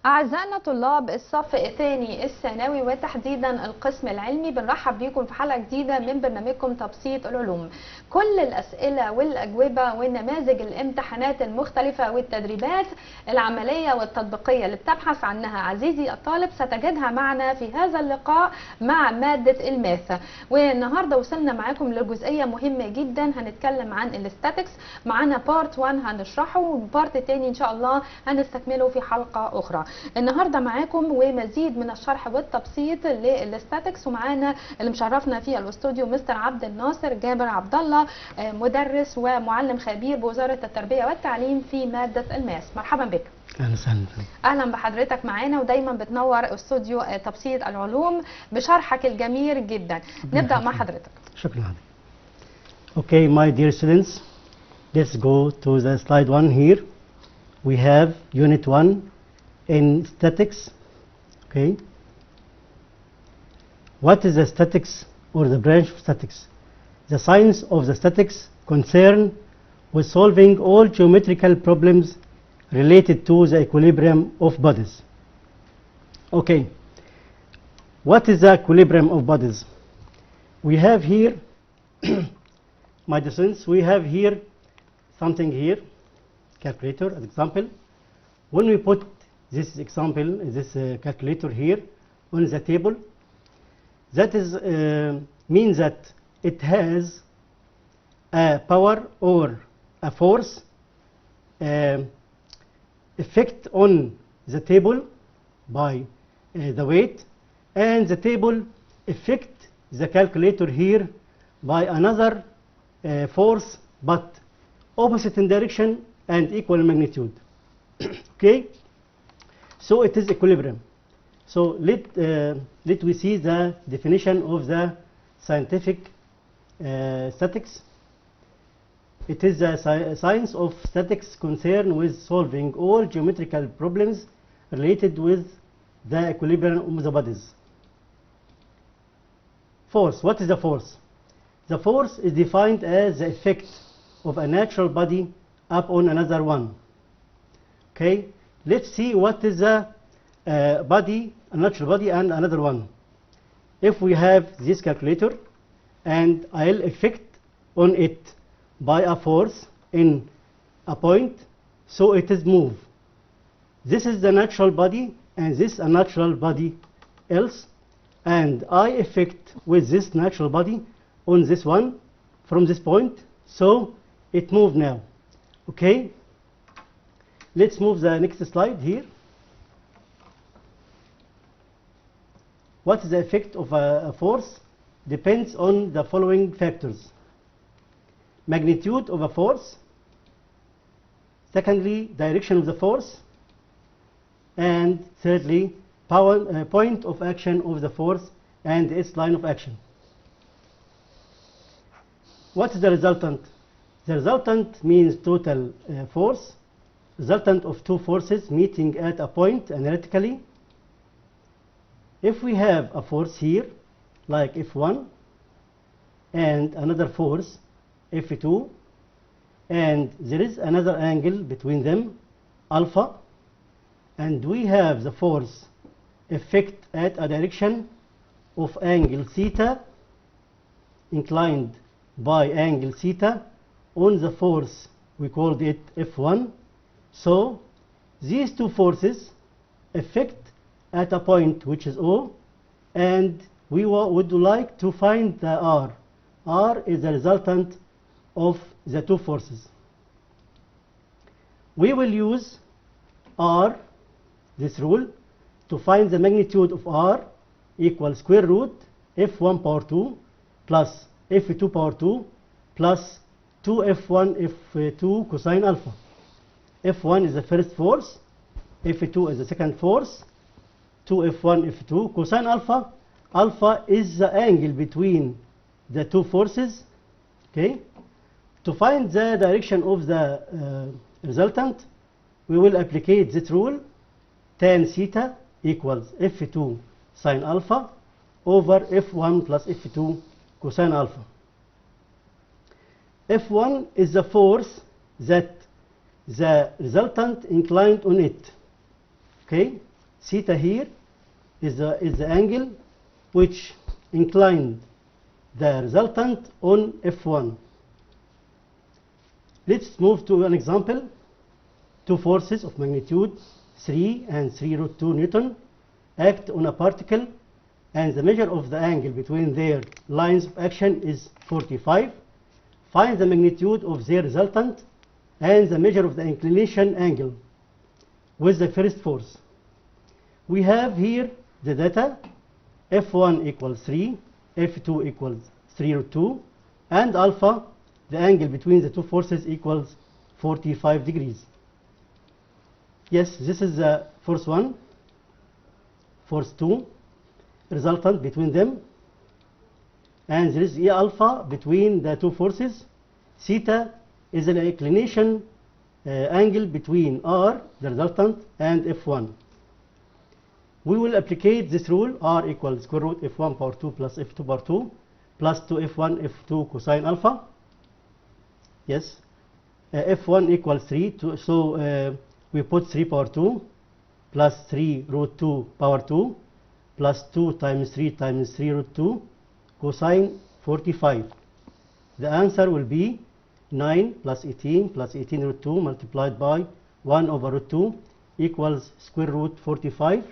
أعزائنا طلاب الصف الثاني الثانوي وتحديدا القسم العلمي، بنرحب بيكم في حلقة جديدة من برنامجكم تبسيط العلوم. كل الأسئلة والأجوبة والنماذج الامتحانات المختلفة والتدريبات العملية والتطبيقية اللي بتبحث عنها عزيزي الطالب ستجدها معنا في هذا اللقاء مع مادة الماث. والنهاردة وصلنا معاكم لجزئية مهمة جدا، هنتكلم عن الاستاتكس. معانا بارت 1 هنشرحه، والبارت الثاني إن شاء الله هنستكمله في حلقة أخرى. النهارده معاكم ومزيد من الشرح والتبسيط للاستاتكس، ومعانا اللي مشرفنا في الاستوديو مستر عبد الناصر جابر عبد الله، مدرس ومعلم خبير بوزاره التربيه والتعليم في ماده الماس. مرحبا بك. اهلا وسهلا. اهلا بحضرتك معانا، ودايما بتنور استوديو تبسيط العلوم بشرحك الجميل جدا. نبدا مع حضرتك. شكرا. Okay, my dear students, let's go to the slide 1 here. We have unit 1 in statics. Okay, what is the statics or the branch of statics? The science of the statics concerned with solving all geometrical problems related to the equilibrium of bodies. Okay, what is the equilibrium of bodies? We have here my dear students, we have here something here, calculator as example. When we put this example, this calculator here on the table, that is means that it has a power or a force effect on the table by the weight, and the table affect the calculator here by another force but opposite in direction and equal in magnitude. Okay. So it is equilibrium. So let we see the definition of the scientific statics. It is the science of statics concerned with solving all geometrical problems related with the equilibrium of the bodies. Force. What is the force? The force is defined as the effect of a natural body upon another one. Okay. Let's see what is a body, a natural body and another one. If we have this calculator and I'll effect on it by a force in a point, so it is move. This is the natural body and this a natural body else, and I effect with this natural body on this one from this point, so it move now. Okay. Let's move the next slide here. What is the effect of a force? Depends on the following factors: magnitude of a force, secondly direction of the force, and thirdly point of action of the force and its line of action. What is the resultant? The resultant means total force, resultant of two forces meeting at a point analytically. If we have a force here like F1 and another force F2, and there is another angle between them alpha, and we have the force effect at a direction of angle theta inclined by angle theta on the force, we called it F1. So these two forces affect at a point which is O, and we would like to find the R. R is the resultant of the two forces. We will use R, this rule, to find the magnitude of R equals square root F1 power 2 plus F2 power 2 plus 2F1 F2 cosine alpha. F1 is the first force, F2 is the second force, 2F1 F2 cosine alpha. Alpha is the angle between the two forces. Okay. To find the direction of the resultant, we will apply this rule: tan theta equals F2 sine alpha over F1 plus F2 cosine alpha. F1 is the force that the resultant inclined on it. Okay, theta here is the angle which inclined the resultant on F1. Let's move to an example. Two forces of magnitude 3 and 3 root 2 Newton act on a particle, and the measure of the angle between their lines of action is 45. Find the magnitude of their resultant and the measure of the inclination angle with the first force. We have here the data. F1 equals 3, F2 equals 3 root 2, and alpha, the angle between the two forces, equals 45 degrees. Yes, this is force 1, force 2, resultant between them, and there is E alpha between the two forces. Theta is an inclination angle between R, the resultant, and F1. We will apply this rule. R equals square root F1 power 2 plus F2 power 2 plus 2F1 F2 cosine alpha. Yes, F1 equals 3, so we put 3 power 2 plus 3 root 2 power 2 plus 2 times 3 root 2 cosine 45. The answer will be 9 plus 18 plus 18 root 2 multiplied by 1 over root 2 equals square root 45,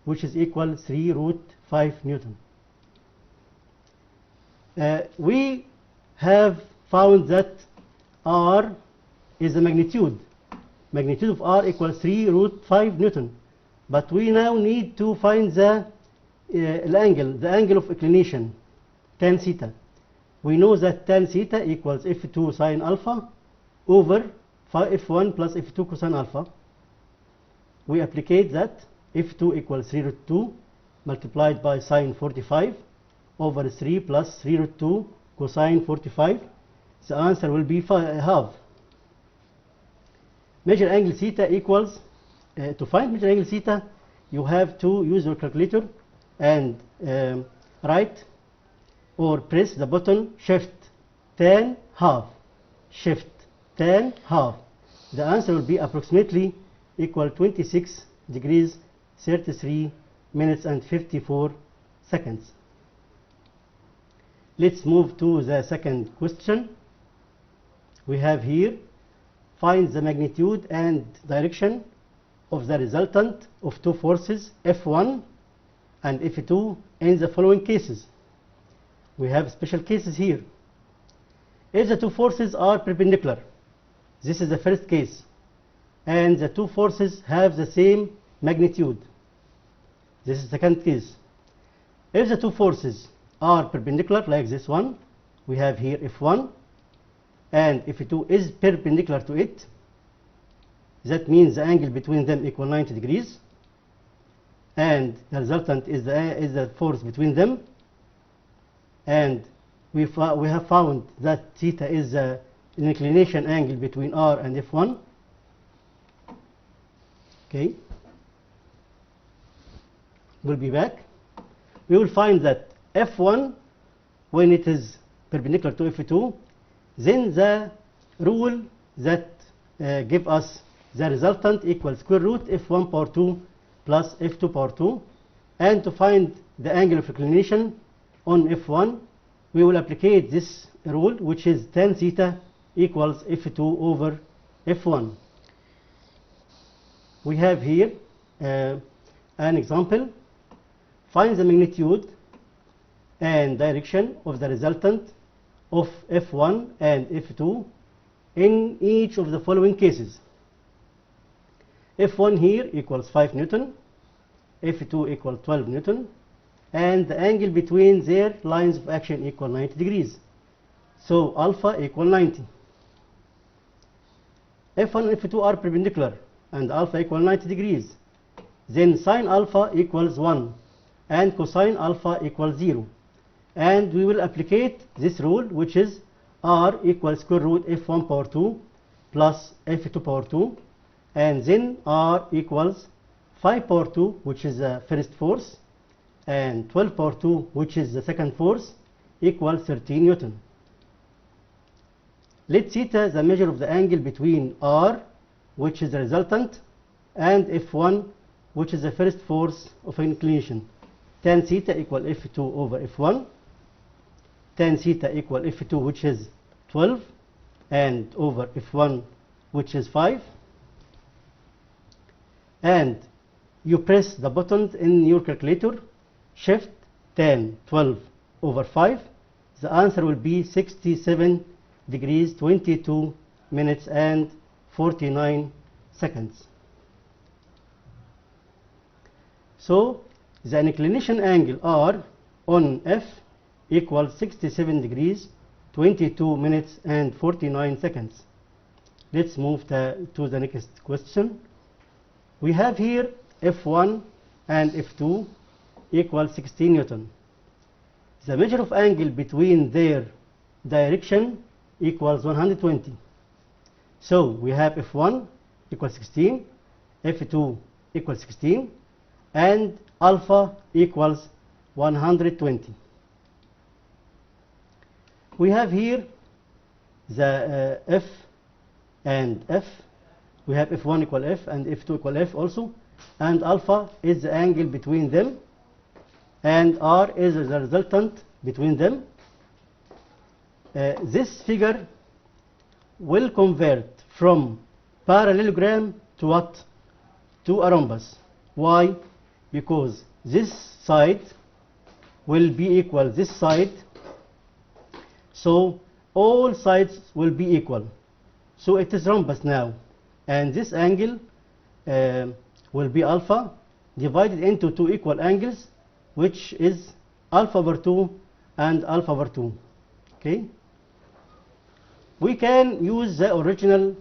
which is equal 3 root 5 Newton. We have found that R is the magnitude. Magnitude of R equals 3 root 5 Newton. But we now need to find the angle of inclination, tan theta. We know that tan theta equals F2 sine alpha over F1 plus F2 cosine alpha. We apply that. F2 equals 3 root 2 multiplied by sine 45 over 3 plus 3 root 2 cosine 45. The answer will be half. Measure angle theta equals, to find measure angle theta, you have to use your calculator and write or press the button shift tan half. Shift tan half. The answer will be approximately equal 26 degrees 33 minutes and 54 seconds. Let's move to the second question. We have here, find the magnitude and direction of the resultant of two forces F1 and F2 in the following cases. We have special cases here. If the two forces are perpendicular, this is the first case, and the two forces have the same magnitude, this is the second case. If the two forces are perpendicular, like this one, we have here F1, and F2 is perpendicular to it, that means the angle between them equal 90 degrees, and the resultant is the force between them, and we have found that theta is an inclination angle between R and F1. Okay, we'll be back. We will find that F1, when it is perpendicular to F2, then the rule that give us the resultant equals square root F1 power 2 plus F2 power 2, and to find the angle of inclination on F1, we will apply this rule, which is tan theta equals F2 over F1. We have here an example. Find the magnitude and direction of the resultant of F1 and F2 in each of the following cases. F1 here equals 5 Newton, F2 equals 12 Newton, and the angle between their lines of action equal 90 degrees. So alpha equal 90. F1 and F2 are perpendicular and alpha equal 90 degrees. Then sine alpha equals 1 and cosine alpha equals 0. And we will apply this rule, which is R equals square root F1 power 2 plus F2 power 2, and then R equals 5 power 2, which is the first force, and 12 power 2, which is the second force, equals 13 Newton. Let theta the measure of the angle between R, which is the resultant, and F1, which is the first force of inclination. Tan theta equal F2 over F1. Tan theta equal F2, which is 12, and over F1, which is 5. And you press the buttons in your calculator, shift tan 12 over 5. The answer will be 67 degrees 22 minutes and 49 seconds. So the inclination angle R on F equals 67 degrees 22 minutes and 49 seconds. Let's move to the next question. We have here F1 and F2 equals 16 Newton. The measure of angle between their direction equals 120. So we have F1 equals 16, F2 equals 16, and alpha equals 120. We have here the F and F. We have F1 equal F and F2 equal F also, and alpha is the angle between them, and R is the resultant between them. This figure will convert from parallelogram to what? To a rhombus. Why? Because this side will be equal this side, so all sides will be equal. So it is rhombus now, and this angle will be alpha divided into two equal angles, which is alpha over 2 and alpha over 2. Okay? We can use the original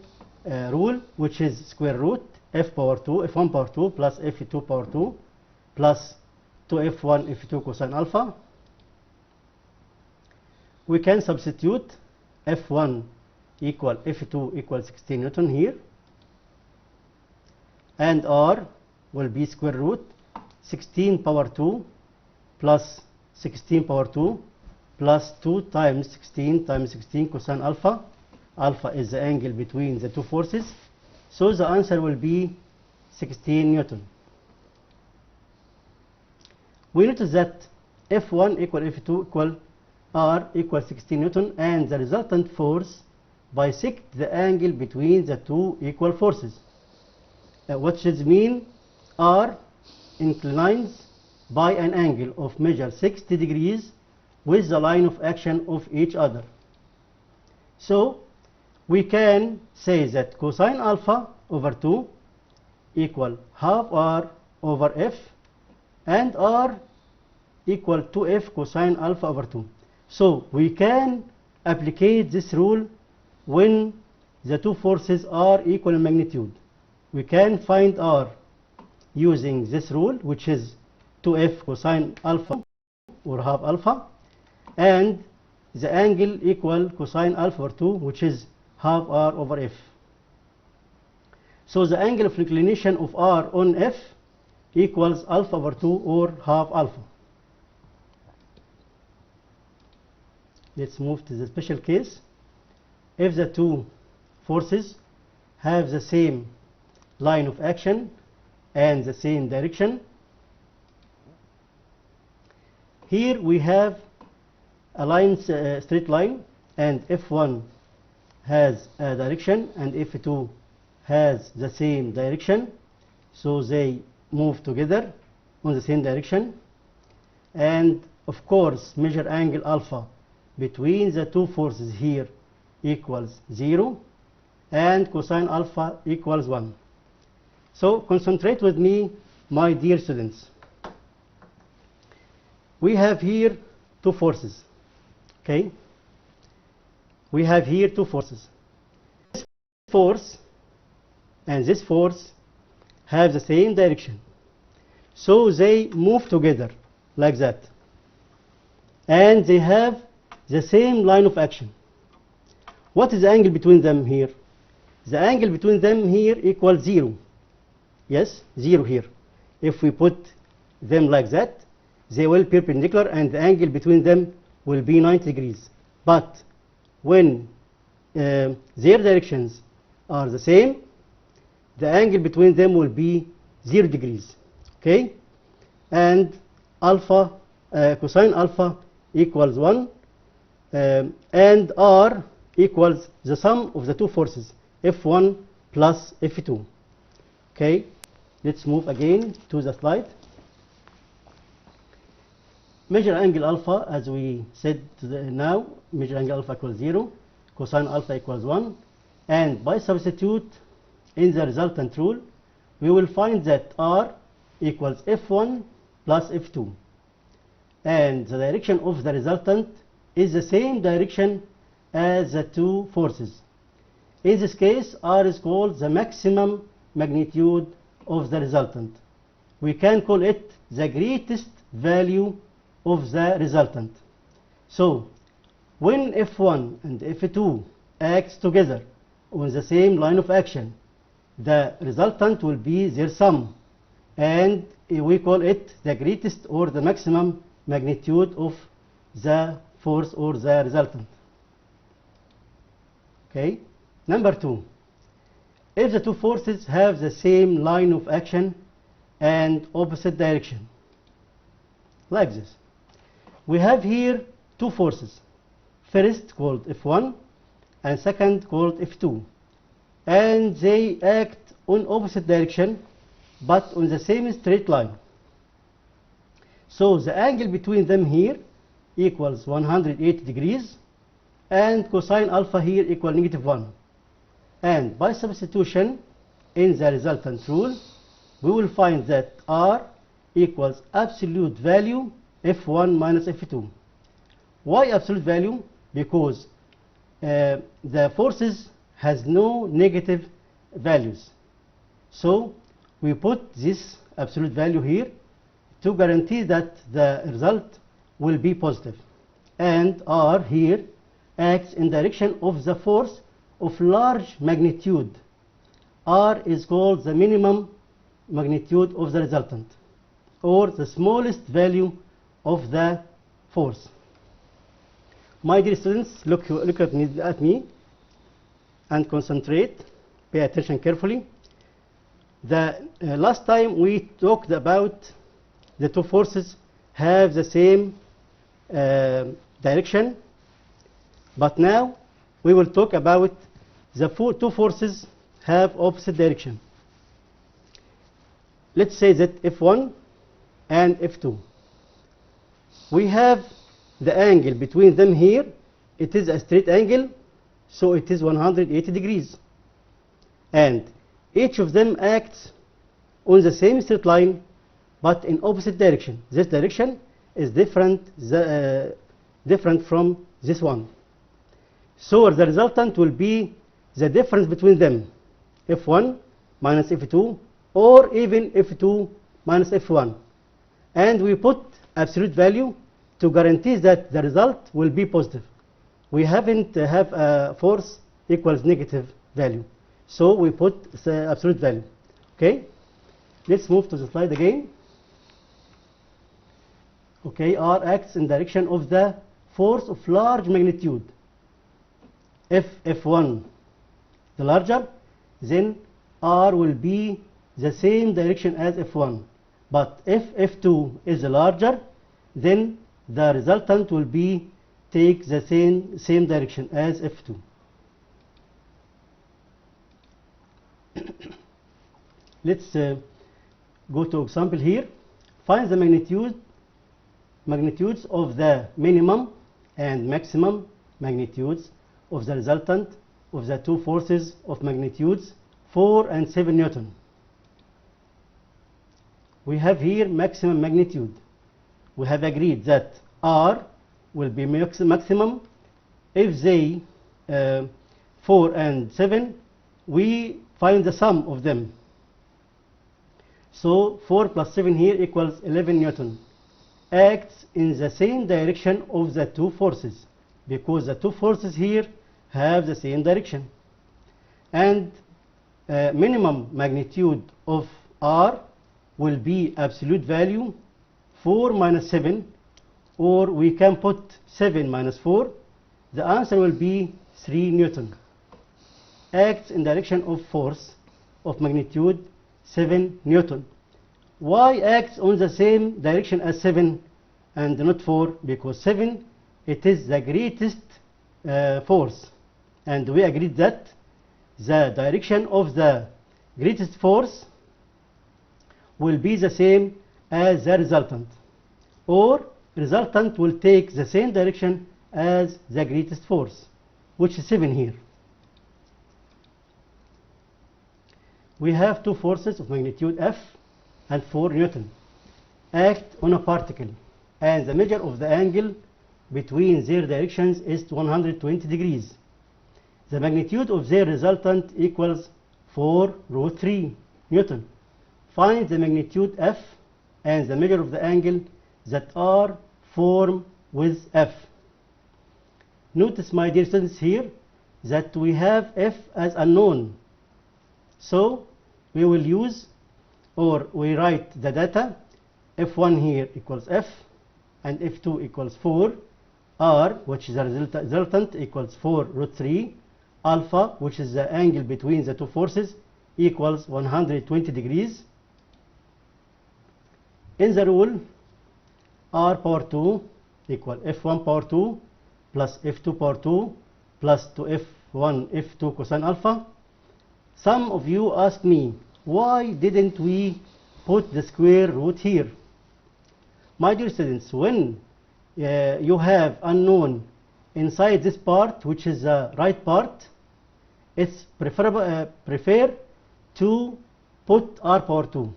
rule, which is square root f power 2, f1 power 2 plus f2 power 2 plus 2f1 f2 cosine alpha. We can substitute f1 equal f2 equal 16 Newton here, and R will be square root 16 power 2 plus 16 power 2 plus 2 times 16 times 16 cosine alpha. Alpha is the angle between the two forces, so the answer will be 16 Newton. We notice that F1 equal F2 equal R equal 16 Newton, and the resultant force bisect the angle between the two equal forces. What should mean? R inclines by an angle of measure 60 degrees with the line of action of each other. So we can say that cosine alpha over 2 equal half R over F, and R equal 2F cosine alpha over 2. So we can apply this rule when the two forces are equal in magnitude. We can find R using this rule, which is 2F cosine alpha or half alpha, and the angle equal cosine alpha over 2, which is half R over F. So the angle of inclination of R on F equals alpha over 2 or half alpha. Let's move to the special case. If the two forces have the same line of action and the same direction, here we have a line, straight line, and F1 has a direction and F2 has the same direction, so they move together on the same direction. And of course measure angle alpha between the two forces here equals 0, and cosine alpha equals 1. So concentrate with me, my dear students. We have here two forces. Okay? We have here two forces. This force and this force have the same direction, so they move together like that, and they have the same line of action. What is the angle between them here? The angle between them here equals 0. Yes, 0 here. If we put them like that, they will be perpendicular, and the angle between them will be 90 degrees. But when their directions are the same, the angle between them will be 0 degrees. Okay, and alpha cosine alpha equals 1, and R equals the sum of the two forces F1 plus F2. Okay, let's move again to the slide. Measure angle alpha, as we said now, measure angle alpha equals 0, cosine alpha equals 1, and by substitute in the resultant rule, we will find that R equals F1 plus F2, and the direction of the resultant is the same direction as the two forces. In this case, R is called the maximum magnitude of the resultant. We can call it the greatest value of the resultant. So, when F1 and F2 act together on the same line of action, the resultant will be their sum, and we call it the greatest or the maximum magnitude of the force or the resultant. Okay. Number 2, if the two forces have the same line of action and opposite direction, like this. We have here two forces, first called F1 and second called F2, and they act on opposite direction but on the same straight line. So the angle between them here equals 180 degrees, and cosine alpha here equal -1. And by substitution in the resultant rule, we will find that R equals absolute value F1 minus F2. Why absolute value? Because the forces has no negative values. So we put this absolute value here to guarantee that the result will be positive. And R here acts in direction of the force of large magnitude. R is called the minimum magnitude of the resultant, or the smallest value of the force. My dear students, look at me and concentrate, pay attention carefully. The last time we talked about the two forces have the same direction, but now we will talk about the two forces have opposite direction. Let's say that F1 and F2. We have the angle between them here. It is a straight angle, so it is 180 degrees. And each of them acts on the same straight line, but in opposite direction. This direction is different from this one. So the resultant will be the difference between them, F1 minus F2, or even F2 minus F1. And we put absolute value to guarantee that the result will be positive. We haven't have a force equals negative value. So we put the absolute value. Okay? Let's move to the slide again. Okay, R acts in direction of the force of large magnitude. If F1 the larger, then R will be the same direction as F1. But if F2 is larger, then the resultant will be take the same direction as F2. Let's go to example here. Find the magnitudes of the minimum and maximum magnitudes of the resultant of the two forces of magnitudes 4 and 7 Newton. We have here maximum magnitude. We have agreed that R will be maximum if they 4 and 7, we find the sum of them. So 4 plus 7 here equals 11 Newton. Acts in the same direction of the two forces, because the two forces here have the same direction. And minimum magnitude of R will be absolute value 4 minus 7, or we can put 7 minus 4. The answer will be 3 Newton. Acts in direction of force of magnitude 7 Newton. y acts on the same direction as 7 and not 4? Because 7, it is the greatest force, and we agreed that the direction of the greatest force will be the same as the resultant, or resultant will take the same direction as the greatest force, which is 7 here. We have two forces of magnitude F and 4 Newton act on a particle, and the measure of the angle between their directions is 120 degrees. The magnitude of their resultant equals 4 root 3 Newton. Find the magnitude F and the measure of the angle that are formed with F. Notice, my dear students, here that we have F as unknown. So we will use, or we write the data, F1 here equals F, and F2 equals 4, R, which is the resultant, equals 4 root 3, alpha, which is the angle between the two forces, equals 120 degrees. In the rule, R power 2 equal F1 power 2 plus F2 power 2 plus 2F1 F2 cosine alpha. Some of you ask me, why didn't we put the square root here? My dear students, when you have unknown inside this part, which is the right part, it's prefer to put R power 2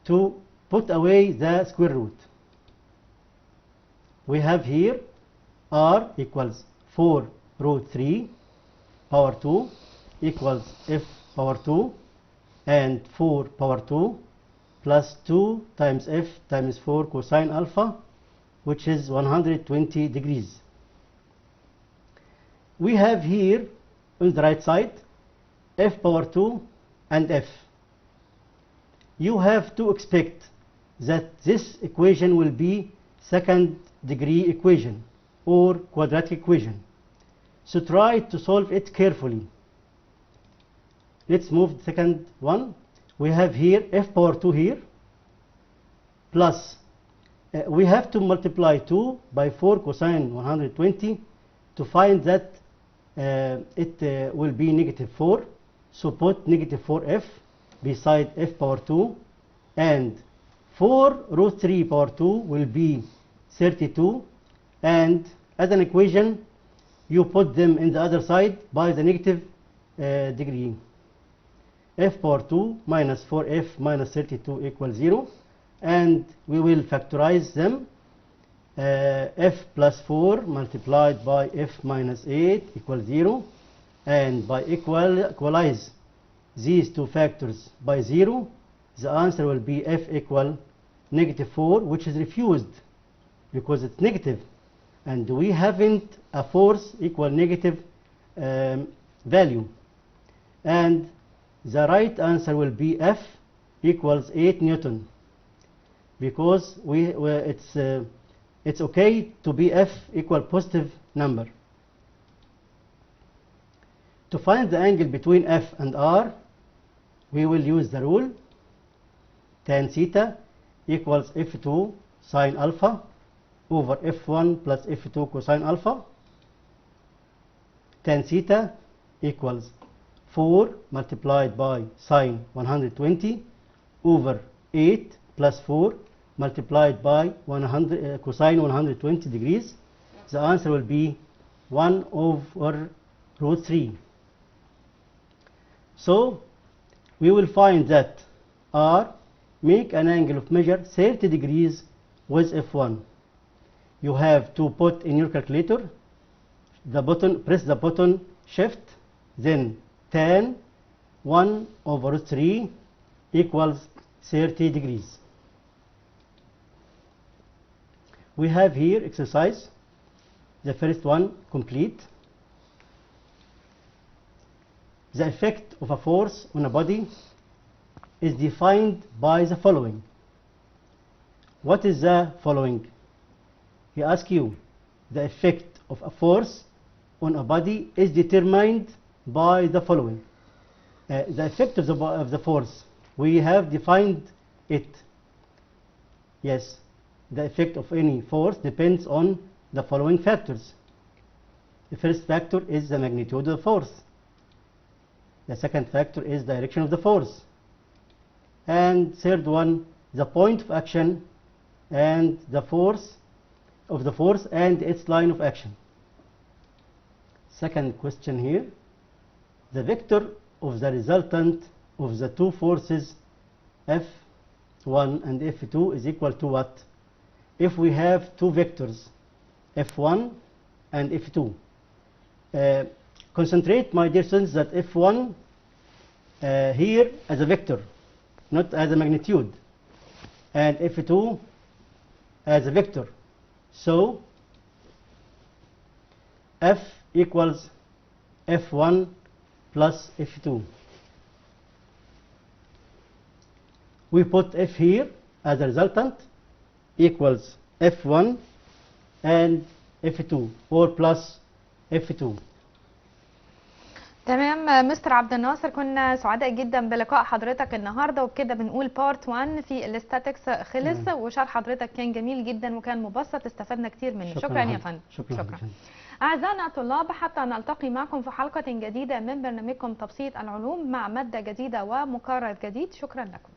to put away the square root. We have here R equals 4 root 3 power 2 equals F power 2 and 4 power 2 plus 2 times F times 4 cosine alpha, which is 120 degrees. We have here on the right side F power 2 and F. You have to expect that this equation will be second degree equation or quadratic equation. So try to solve it carefully. Let's move the second one. We have here F power 2 here plus we have to multiply 2 by 4 cosine 120 to find that it will be negative 4. So put negative 4F beside F power 2, and 4 root 3 power 2 will be 32, and as an equation you put them in the other side by the negative degree. F power 2 minus 4F minus 32 equals 0, and we will factorize them. F plus 4 multiplied by F minus 8 equals 0, and by equalize these two factors by 0, the answer will be F equal negative 4, which is refused because it's negative, and we haven't a force equal negative value, and the right answer will be F equals 8 Newton, because it's okay to be F equal positive number. To find the angle between F and R, we will use the rule tan theta equals F2 sine alpha over F1 plus F2 cosine alpha. Tan theta equals 4 multiplied by sine 120 over 8 plus 4 multiplied by cosine 120 degrees. The answer will be 1 over root 3. So we will find that R make an angle of measure 30 degrees with F1. You have to put in your calculator the button, press the button shift, then tan 1 over root 3 equals 30 degrees. We have here exercise, the first one complete. The effect of a force on a body is defined by the following. What is the following? He asks you, the effect of a force on a body is determined by the following. The effect of the force, we have defined it. Yes, the effect of any force depends on the following factors. The first factor is the magnitude of the force. The second factor is direction of the force. And third one, the point of action and the force and its line of action. Second question here. The vector of the resultant of the two forces F1 and F2 is equal to what? If we have two vectors F1 and F2. Concentrate, my dear students, that F1 here as a vector, not as a magnitude, and F2 as a vector. So F equals F1 plus F2. We put F here as a resultant equals F1 and F2 or plus F2. تمام مستر عبد الناصر، كنا سعداء جدا بلقاء حضرتك النهارده، وبكده بنقول بارت 1 في الاستاتكس خلص، وشرح حضرتك كان جميل جدا وكان مبسط، استفدنا كتير منه. شكرا يا فندم. شكرا. أعزائنا الطلاب، حتى نلتقي معكم في حلقة جديدة من برنامجكم تبسيط العلوم مع مادة جديدة ومقرر جديد. شكرا لكم.